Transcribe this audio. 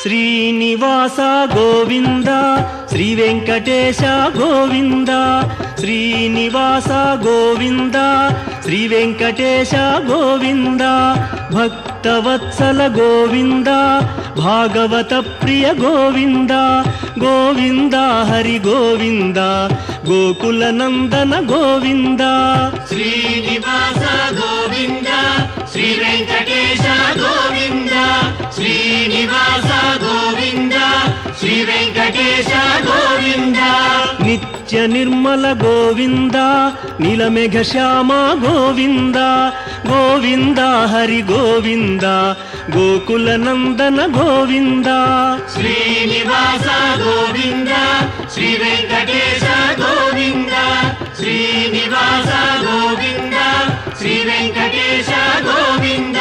Srinivasa Govinda Shri Venkatesha Govinda Srinivasa Govinda Shri Venkatesha Govinda Bhaktavatsala Govinda Bhagavata Priya Govinda Govinda Hari Govinda Gokula Nandana Govinda Srinivasa Govinda Shri Venkatesha Govinda Srinivasa Govinda Shri Venkatesha Govinda Nithya Nirmala Govinda నీలమేఘ Shyama Govinda Govinda Hari Govinda Gokula Nandana Govinda Srinivasa Govinda Shri Venkatesha Govinda Srinivasa Govinda Shri Venkatesha Govinda